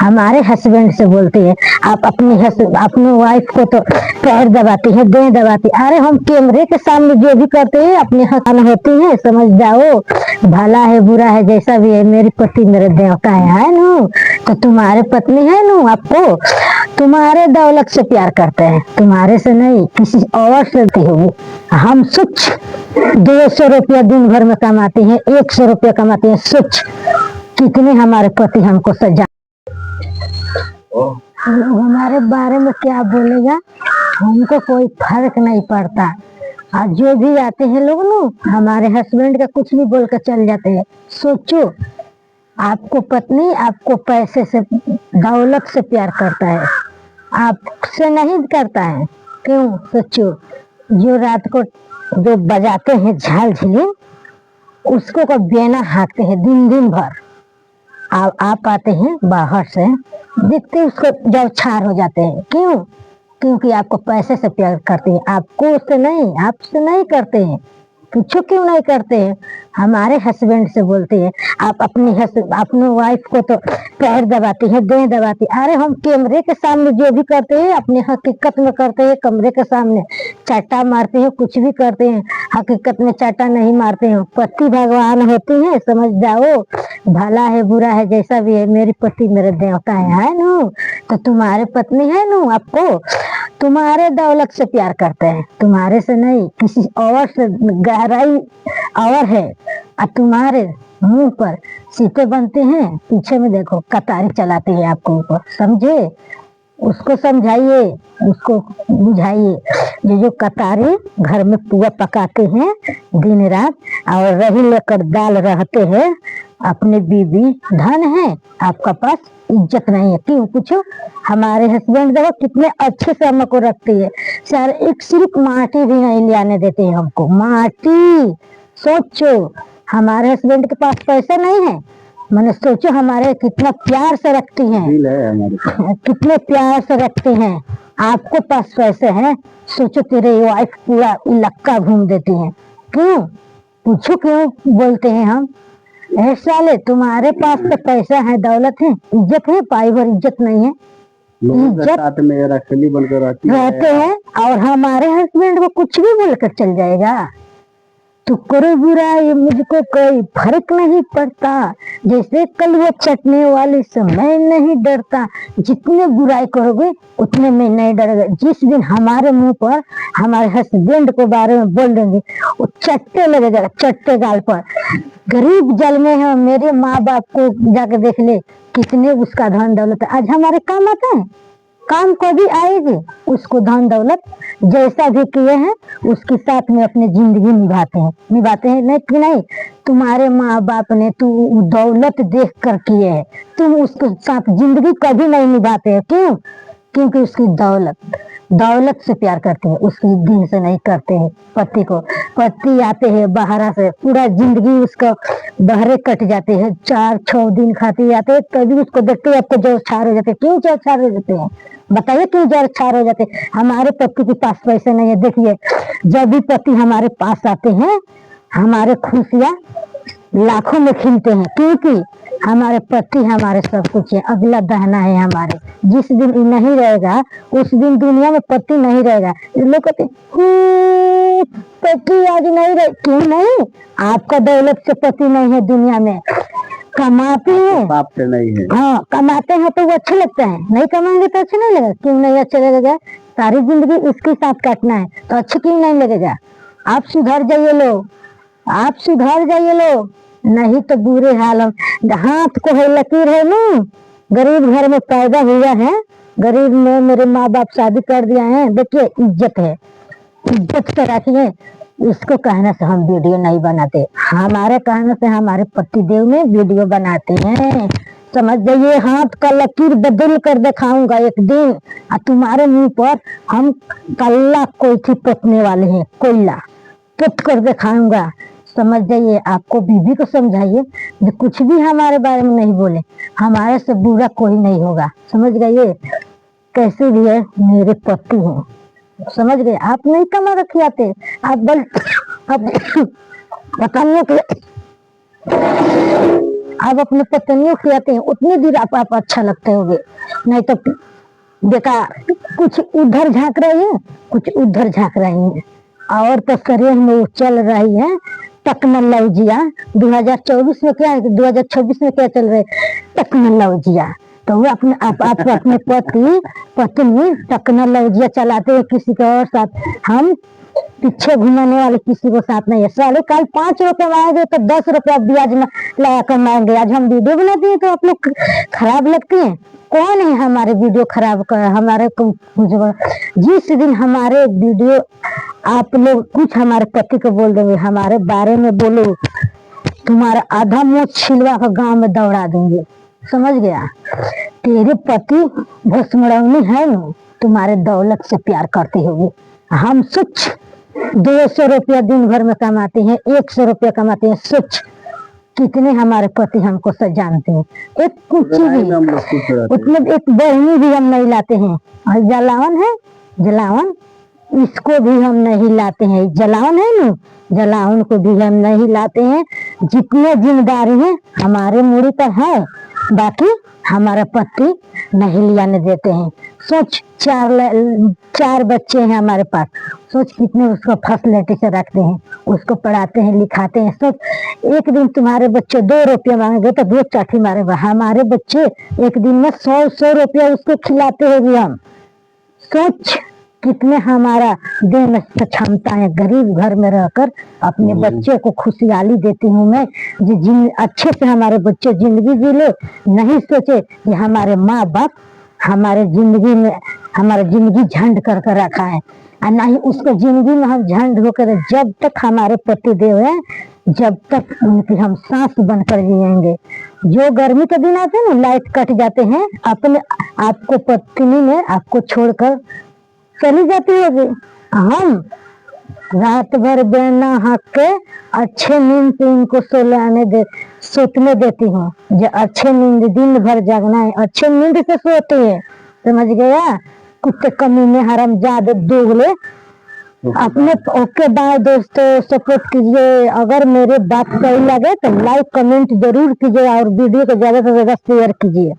हमारे हस्बैंड से बोलते हैं आप अपनी वाइफ को तो पैर दबाती है, देह दबाती। अरे हम कैमरे के सामने जो भी करते हैं अपने हक होती है, समझ जाओ। भला है बुरा है जैसा भी है, मेरी पति मेरे देवता है नु। तो तुम्हारे पत्नी है नु, आपको तुम्हारे दौलत से प्यार करते हैं, तुम्हारे से नहीं, किसी और से होगी। हम सुच 200 रुपया दिन भर में कमाते हैं, 100 रुपया कमाते हैं, सुच कितने हमारे पति हमको सजा। लोग हमारे बारे में क्या बोलेगा हमको कोई फर्क नहीं पड़ता। और जो भी आते हैं लोग ना हमारे हस्बैंड का कुछ भी बोल कर चल जाते हैं। सोचो, आपको पत्नी आपको पैसे से दौलत से प्यार करता है, आपसे नहीं करता है। क्यों? सोचो, जो रात को जो बजाते हैं झाल झिली, उसको को बेना हाँकते हैं दिन दिन भर। आप आते हैं बाहर से, देखते उसको जब छार हो जाते हैं। क्यों? क्योंकि आपको पैसे से प्यार करते हैं, आपको उससे नहीं, आपसे नहीं करते हैं। पूछो क्यों नहीं करते हैं? हमारे हस्बैंड से बोलते हैं आप अपनी वाइफ को तो पैर दबाती है, देह दबाती। अरे हम कैमरे के सामने जो भी करते हैं अपने हकीकत में करते हैं। कमरे के सामने चाटा मारते हैं, कुछ भी करते हैं, हकीकत में चाटा नहीं मारते हैं। पति भगवान होती है, समझ जाओ। भला है बुरा है जैसा भी है, मेरी पति मेरे देवता है नु। तो तुम्हारे पत्नी है नु, आपको तुम्हारे दौलत से प्यार करते हैं, तुम्हारे से नहीं, किसी और से गहराई और है। और तुम्हारे मुंह पर सीटे बनते हैं, पीछे में देखो कतारी चलाते हैं आपको ऊपर। समझे? उसको समझाइए, उसको बुझाइए। जो कतारी घर में पुआ पकाते हैं दिन रात और रही लेकर दाल रहते हैं, अपने बीबी धन है, आपका पास इज्जत नहीं है। क्यों? पूछो। हमारे हस्बैंड देखो कितने अच्छे से हमको रखते हैं, सर एक सिर्फ माटी भी नहीं ले आने देते हैं हमको, माटी। सोचो, हमारे हस्बैंड के पास पैसा नहीं है, मैंने सोचो हमारे कितना प्यार से रखती हैं, कितने प्यार से रखते हैं। आपको पास पैसे हैं, सोचो तेरे वाइफ पूरा इलाका घूम देती हैं। क्यों? पूछो क्यों बोलते हैं हम? ऐसा ले, तुम्हारे पास तो पैसा है, दौलत है, इज्जत है, पाई भर इज्जत नहीं है। इज्जत साथ में रखली बनकर रहते हैं और हमारे हस्बैंड को कुछ भी बोलकर चल जाएगा। तो करो बुराई, मुझको कोई फर्क नहीं पड़ता। जैसे कल वो चटने वाली से मैं नहीं डरता, जितने बुराई करोगे उतने में नहीं डरेगा। जिस दिन हमारे मुंह पर हमारे हस्बैंड के बारे में बोल देंगे, वो चट्टे लगेगा, चट्टे गाल पर। गरीब जल में है, मेरे माँ बाप को जाके देख ले कितने उसका धन दौलत है। आज हमारे काम आता है, काम कभी आएगी उसको धन दौलत जैसा भी किए हैं उसके साथ में अपनी जिंदगी निभाते हैं नहीं कि नहीं? तुम्हारे माँ बाप ने तू दौलत देख कर किए है, तुम उसके साथ जिंदगी कभी नहीं निभाते हैं। क्यों? क्योंकि उसकी दौलत से प्यार करते हैं, उसकी दिन से नहीं करते हैं। पति को, पति आते हैं बाहर से, पूरा जिंदगी उसका बहरे कट जाते हैं, 4-6 दिन खाते आते हैं, तभी उसको देखते हैं आपको जोर छार हो जाते हैं। क्यों जोर छार हो जाते हैं? बताइए क्यों जोर छार हो जाते हैं? हमारे पति के पास पैसे नहीं है। देखिए, जब भी पति हमारे पास आते हैं, हमारे खुशियाँ लाखों में खिलते हैं, क्योंकि हमारे पति हमारे सब कुछ है। अगला दहना है हमारे। जिस दिन नहीं रहेगा उस दिन दुनिया में पति नहीं रहेगा। लोग कहते पति आज नहीं रहे। क्यों नहीं? आपका दौलत से पति नहीं है दुनिया में। कमाते हैं, बाप से नहीं है। हाँ, कमाते हैं तो वो अच्छे लगता है, नहीं कमाएंगे तो अच्छा नहीं लगेगा। क्यों नहीं अच्छा लगेगा? सारी जिंदगी उसके साथ काटना है तो अच्छा क्यों नहीं लगेगा? आप सुधर जाइए लोग, आप सुधर जाइए लोग, नहीं तो बुरे हाल। हाथ को है लकीर है ना, गरीब घर में पैदा हुआ है, गरीब में मेरे माँ बाप शादी कर दिया है। देखिए, इज्जत है, इज्जत से रखिए। इसको कहने से हम वीडियो नहीं बनाते, हमारे कहने से हमारे पति देव में वीडियो बनाते हैं। समझ जाइए, हाथ का लकीर बदल कर दिखाऊंगा एक दिन, और तुम्हारे मुंह पर हम कल्ला कोई पोतने वाले हैं, कोयला पोत कर दिखाऊंगा। समझ जाइए, आपको बीबी को समझाइए जो कुछ भी हमारे बारे में नहीं बोले, हमारे से बुरा कोई नहीं होगा। समझ गए? कैसे भी है मेरे पति हैं, समझ गए? आप नहीं कमा रखी आते, आप बल आप बताने के आप अपने पत्नियों को खिलाते हैं उतनी देर आप अच्छा लगते होगे, नहीं तो बेकार कुछ उधर झांक रही है कुछ उधर झांक रही है। और तो शरीर में वो चल रही है टेक्नोलॉजिया। 2024 में क्या है, 2026 में क्या चल रहा है, टेक्नोलॉजिया। तो वो अपने आप अपने पत्नी टेक्नोलॉजिया चलाते हैं किसी के और साथ, हम पीछे घुमाने वाले किसी को साथ नहीं है। साले कल 5 रुपए मांगे तो 10 रुपया ब्याज लगा कर मांगे। आज हम वीडियो बनाते हैं तो आप लोग खराब लगते हैं। कौन है हमारे वीडियो खराब कर, हमारे जिस दिन हमारे वीडियो आप लोग कुछ हमारे पति को बोल देंगे, हमारे बारे में बोलो, तुम्हारा आधा मुंह छिलवा कर गांव में दौड़ा देंगे, समझ गया। तेरे पति भस्मड़ौनी है ना, तुम्हारे दौलत से प्यार करते होंगे। हम सोच 200 रुपया दिन भर में कमाते हैं, 100 रुपया कमाते हैं, सोच कितने हमारे पति हमको जानते हैं। एक कुछ भी उसमें एक बहनी भी हम नहीं लाते हैं। और जलावन है, जलावन इसको भी हम नहीं लाते हैं। जलावन है ना, जलावन को भी हम नहीं लाते हैं। जितने जिम्मेदारी है हमारे मुड़ी पर है, बाकी हमारा पति नहीं लियाने देते हैं। सोच 4 बच्चे हैं हमारे पास, सोच कितने उसको फैसिलिटी से रखते हैं, उसको पढ़ाते हैं लिखाते हैं। सोच एक दिन तुम्हारे बच्चे 2 रुपये मांगेंगे तो 2 चाठी मारेगा। हमारे बच्चे एक दिन में 100 रुपया उसको खिलाते हैं हम। सोच कितने हमारा देह में क्षमता है। गरीब घर में रहकर अपने बच्चे को खुशहाली देती हूँ मैं, जो अच्छे से हमारे बच्चे जिंदगी जी ले। नहीं सोचे कि हमारे माँ बाप हमारे जिंदगी में हमारा जिंदगी झंड कर रखा है, और ना ही उसको जिंदगी में हम झंड होकर, जब तक हमारे पति देव है जब तक उनकी हम सांस बनकर जिएंगे। जो गर्मी के दिन आते हैं ना, लाइट कट जाते हैं, अपने आपको पत्नी ने आपको छोड़कर चली जाती होगी। हम रात भर बेना हक के अच्छे नींद से इनको सोतने देती हूँ। जो अच्छे नींद दिन भर जागना है, अच्छे नींद से सोते हैं, समझ गया। कुत्ते कमीने हरामजादे दोगले अपने। ओके बाय दोस्तों, सपोर्ट कीजिए। अगर मेरे बात सही लगे तो लाइक कमेंट जरूर कीजिए और वीडियो को ज्यादा से ज्यादा शेयर कीजिए।